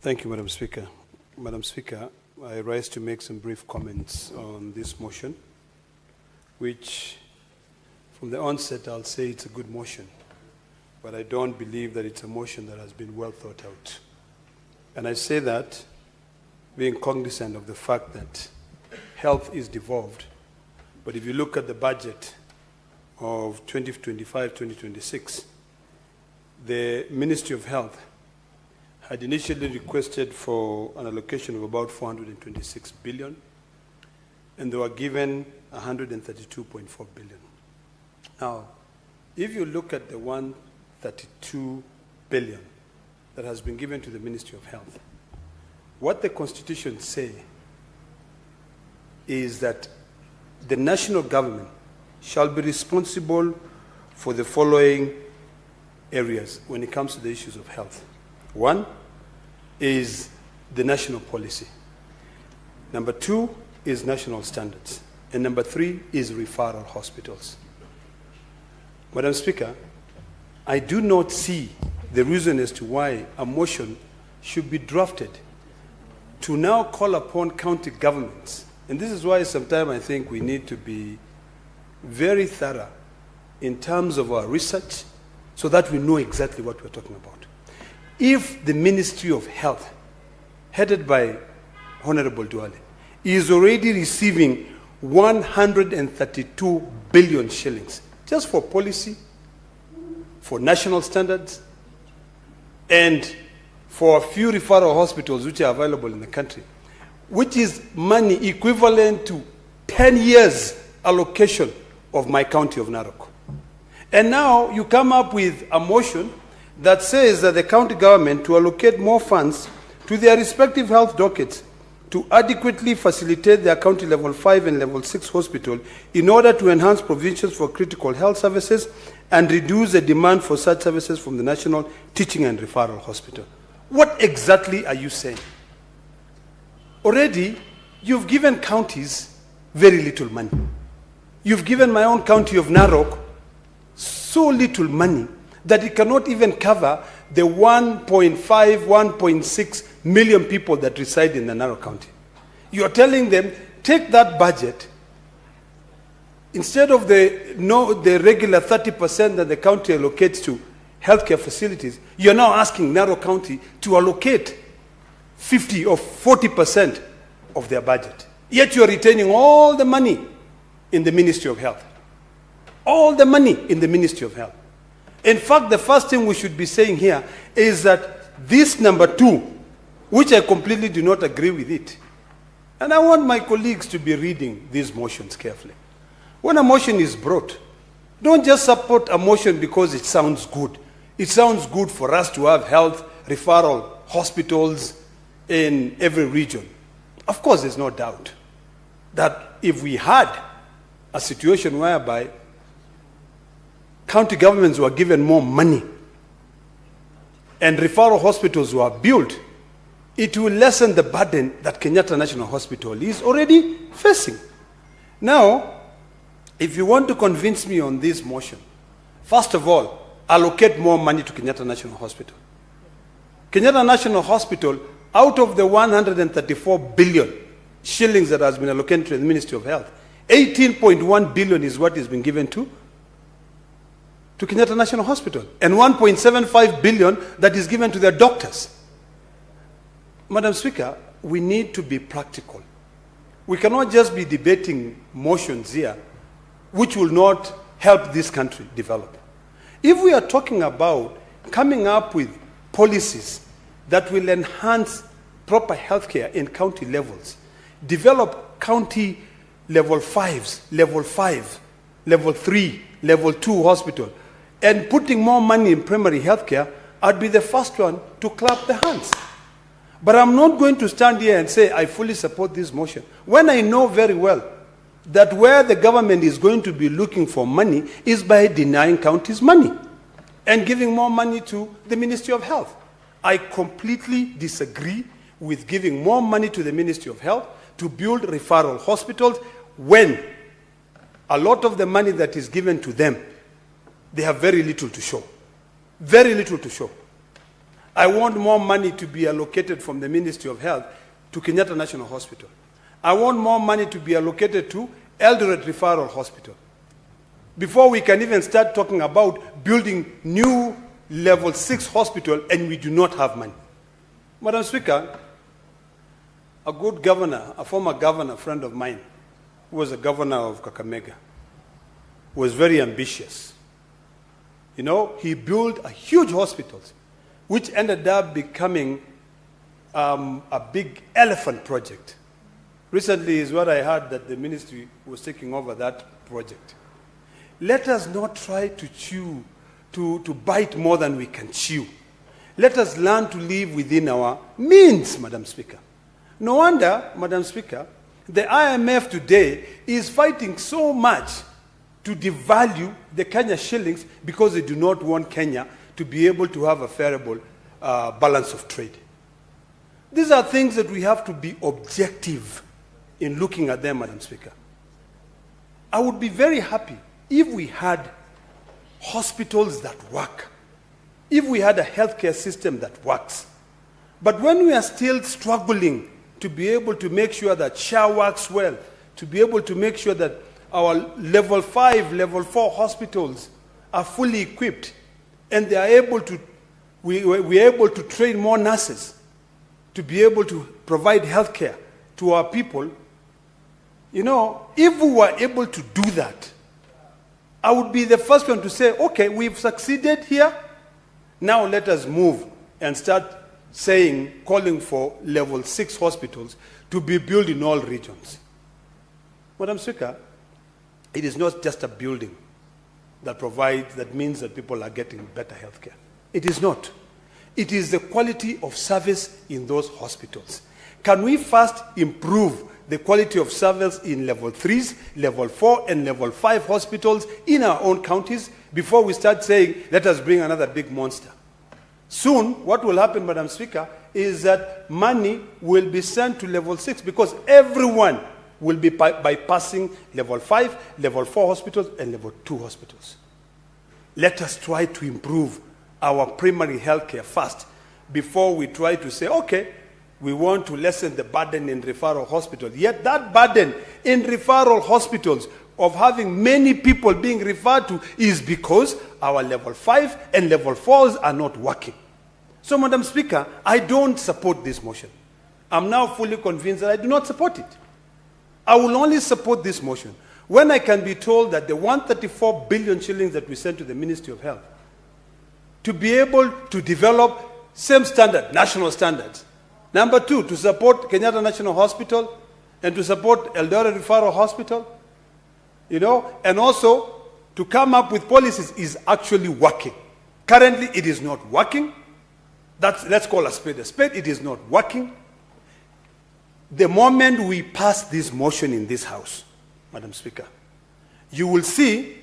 Thank you, Madam Speaker. Madam Speaker, I rise to make some brief comments on this motion, which from the onset I'll say it's a good motion, but I don't believe that it's a motion that has been well thought out. And I say that being cognizant of the fact that health is devolved, but if you look at the budget of 2025-2026, the Ministry of Health had initially requested for an allocation of about 426 billion, and they were given 132.4 billion. Now, if you look at the 132 billion that has been given to the Ministry of Health, what the Constitution says is that the national government shall be responsible for the following areas when it comes to the issues of health. One is the national policy. Number two is national standards. And number three is referral hospitals. Madam Speaker, I do not see the reason as to why a motion should be drafted to now call upon county governments. And this is why sometimes I think we need to be very thorough in terms of our research so that we know exactly what we're talking about. If the Ministry of Health, headed by Honorable Duale, is already receiving 132 billion shillings just for policy, for national standards, and for a few referral hospitals which are available in the country, which is money equivalent to 10 years allocation of my county of Narok. And now you come up with a motion that says that the county government to allocate more funds to their respective health dockets to adequately facilitate their county level 5 and level 6 hospital in order to enhance provisions for critical health services and reduce the demand for such services from the National Teaching and Referral Hospital. What exactly are you saying? Already, you've given counties very little money. You've given my own county of Narok so little money that it cannot even cover the 1.5, 1.6 million people that reside in the Narok County. You're telling them, take that budget, instead of the regular 30% that the county allocates to healthcare facilities, you're now asking Narok County to allocate 50 or 40% of their budget. Yet you're retaining all the money in the Ministry of Health. All the money in the Ministry of Health. In fact, the first thing we should be saying here is that this number 2, which I completely do not agree with it, and I want my colleagues to be reading these motions carefully. When a motion is brought, don't just support a motion because it sounds good. It sounds good for us to have health referral hospitals in every region. Of course, there's no doubt that if we had a situation whereby county governments were given more money and referral hospitals were built, it will lessen the burden that Kenyatta National Hospital is already facing. Now, if you want to convince me on this motion, first of all, allocate more money to Kenyatta National Hospital. Kenyatta National Hospital, out of the 134 billion shillings that has been allocated to the Ministry of Health, 18.1 billion is what has been given to Kenyatta National Hospital, and 1.75 billion that is given to their doctors. Madam Speaker, we need to be practical. We cannot just be debating motions here which will not help this country develop. If we are talking about coming up with policies that will enhance proper healthcare in county levels, develop county level 5s, level 5, level 3, level 2 hospital, and putting more money in primary healthcare, I'd be the first one to clap the hands. But I'm not going to stand here and say I fully support this motion when I know very well that where the government is going to be looking for money is by denying counties money and giving more money to the Ministry of Health. I completely disagree with giving more money to the Ministry of Health to build referral hospitals when a lot of the money that is given to them, they have very little to show. Very little to show. I want more money to be allocated from the Ministry of Health to Kenyatta National Hospital. I want more money to be allocated to Eldoret Referral Hospital. Before we can even start talking about building new level 6 hospital, and we do not have money. Madam Speaker, a good governor, a former governor, friend of mine, who was a governor of Kakamega, was very ambitious. You know, he built a huge hospital, which ended up becoming a big elephant project. Recently is what I heard that the ministry was taking over that project. Let us not try to chew, to bite more than we can chew. Let us learn to live within our means, Madam Speaker. No wonder, Madam Speaker, the IMF today is fighting so much to devalue the Kenya shillings because they do not want Kenya to be able to have a favorable balance of trade. These are things that we have to be objective in looking at them, Madam Speaker. I would be very happy if we had hospitals that work, if we had a healthcare system that works. But when we are still struggling to be able to make sure that SHA works well, to be able to make sure that our level 5, level 4 hospitals are fully equipped, and they are able to, we are able to train more nurses to be able to provide healthcare to our people. You know, if we were able to do that, I would be the first one to say, okay, we've succeeded here. Now let us move and start saying, calling for level 6 hospitals to be built in all regions. Madam Speaker, it is not just a building that means that people are getting better health care. It is not. It is the quality of service in those hospitals. Can we first improve the quality of service in level 3s, level 4, and level 5 hospitals in our own counties before we start saying, let us bring another big monster? Soon, what will happen, Madam Speaker, is that money will be sent to level 6 because everyone will be bypassing level 5, level 4 hospitals, and level 2 hospitals. Let us try to improve our primary health care first before we try to say, okay, we want to lessen the burden in referral hospitals. Yet that burden in referral hospitals of having many people being referred to is because our level 5 and level 4s are not working. So, Madam Speaker, I don't support this motion. I'm now fully convinced that I do not support it. I will only support this motion when I can be told that the 134 billion shillings that we sent to the Ministry of Health to be able to develop same standard, national standards. Number 2, to support Kenyatta National Hospital and to support Eldoret Referral Hospital, you know, and also to come up with policies is actually working. Currently, it is not working. Let's call a spade a spade. It is not working. The moment we pass this motion in this House, Madam Speaker, you will see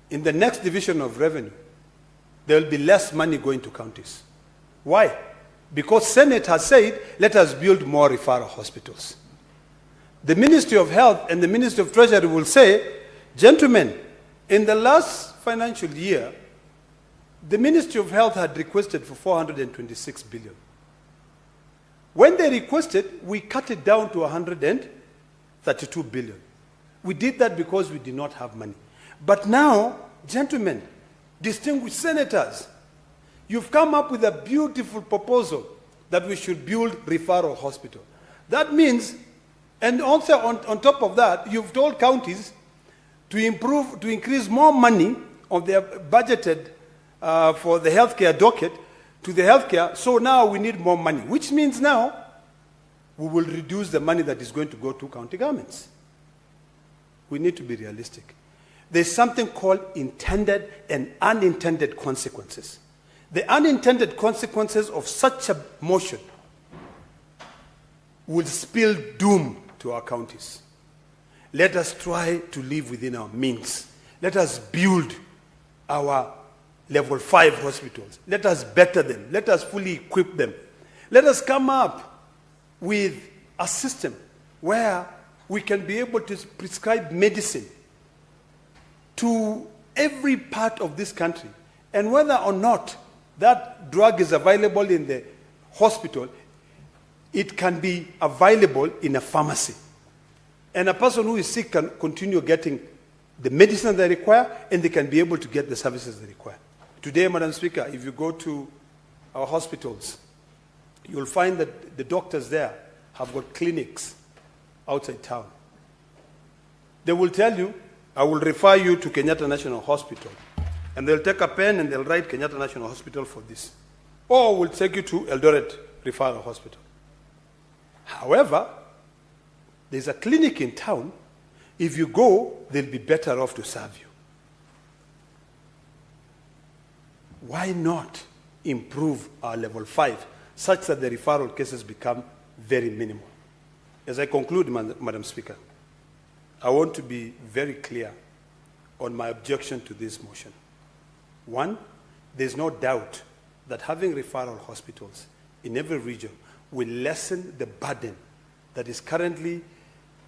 in the next division of revenue, there will be less money going to counties. Why? Because Senate has said, let us build more referral hospitals. The Ministry of Health and the Ministry of Treasury will say, gentlemen, in the last financial year, the Ministry of Health had requested for 426 billion. When they requested, we cut it down to 132 billion. We did that because we did not have money. But now, gentlemen, distinguished senators, you've come up with a beautiful proposal that we should build referral hospital. That means, and also on top of that, you've told counties to increase more money of their budgeted for the healthcare docket to the healthcare, so now we need more money, which means now we will reduce the money that is going to go to county governments. We need to be realistic. There's something called intended and unintended consequences. The unintended consequences of such a motion will spill doom to our counties. Let us try to live within our means. Let us build our level 5 hospitals. Let us better them. Let us fully equip them. Let us come up with a system where we can be able to prescribe medicine to every part of this country. And whether or not that drug is available in the hospital, it can be available in a pharmacy. And a person who is sick can continue getting the medicine they require, and they can be able to get the services they require. Today, Madam Speaker, if you go to our hospitals, you'll find that the doctors there have got clinics outside town. They will tell you, I will refer you to Kenyatta National Hospital. And they'll take a pen and they'll write Kenyatta National Hospital for this. Or we'll take you to Eldoret Referral Hospital. However, there's a clinic in town. If you go, they'll be better off to serve you. Why not improve our level 5 such that the referral cases become very minimal? As I conclude, Madam Speaker, I want to be very clear on my objection to this motion. One, there's no doubt that having referral hospitals in every region will lessen the burden that is currently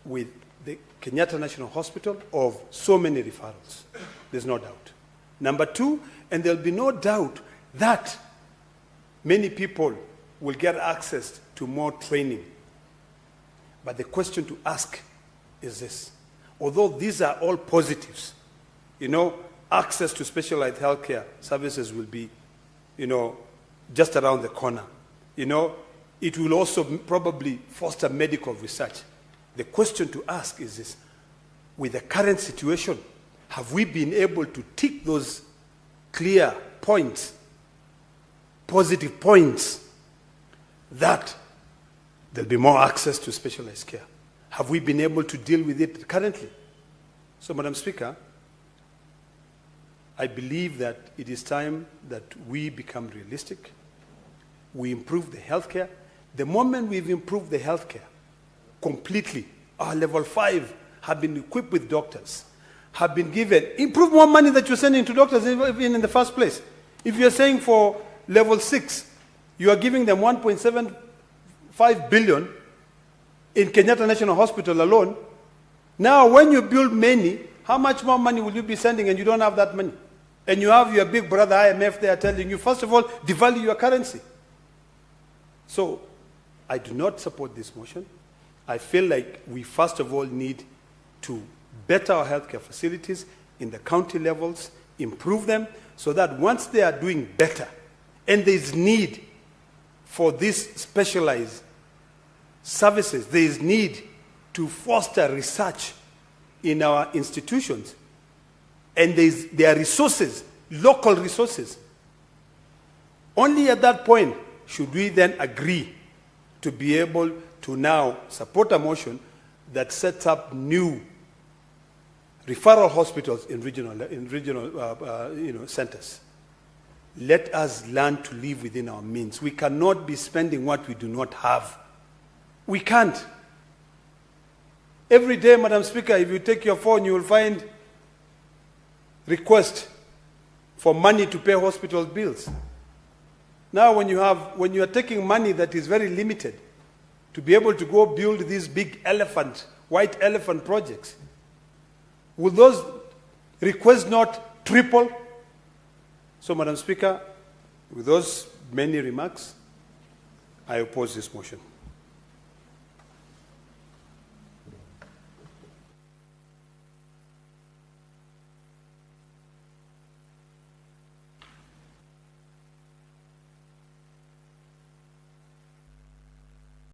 with the Kenyatta National Hospital of so many referrals. There's no doubt. Number two, and there'll be no doubt that many people will get access to more training. But the question to ask is this. Although these are all positives, access to specialized healthcare services will be, just around the corner. It will also probably foster medical research. The question to ask is this. With the current situation, have we been able to tick those clear points, positive points, that there'll be more access to specialized care? Have we been able to deal with it currently? So, Madam Speaker, I believe that it is time that we become realistic. We improve the healthcare. The moment we've improved the healthcare completely, our level 5 have been equipped with doctors, have been given, improve more money that you're sending to doctors even in the first place. If you're saying for level 6, you are giving them 1.75 billion in Kenyatta National Hospital alone. Now, when you build many, how much more money will you be sending and you don't have that money? And you have your big brother IMF there telling you, first of all, devalue your currency. So, I do not support this motion. I feel like we first of all need to better our healthcare facilities in the county levels, improve them, so that once they are doing better, and there is need for these specialized services, there is need to foster research in our institutions, and there are resources, local resources. Only at that point should we then agree to be able to now support a motion that sets up new referral hospitals in regional centers. Let us learn to live within our means. We cannot be spending what we do not have. We can't. Every day, Madam Speaker, if you take your phone, you will find requests for money to pay hospital bills. Now, when you are taking money that is very limited to be able to go build these big white elephant projects, will those requests not triple? So, Madam Speaker, with those many remarks, I oppose this motion.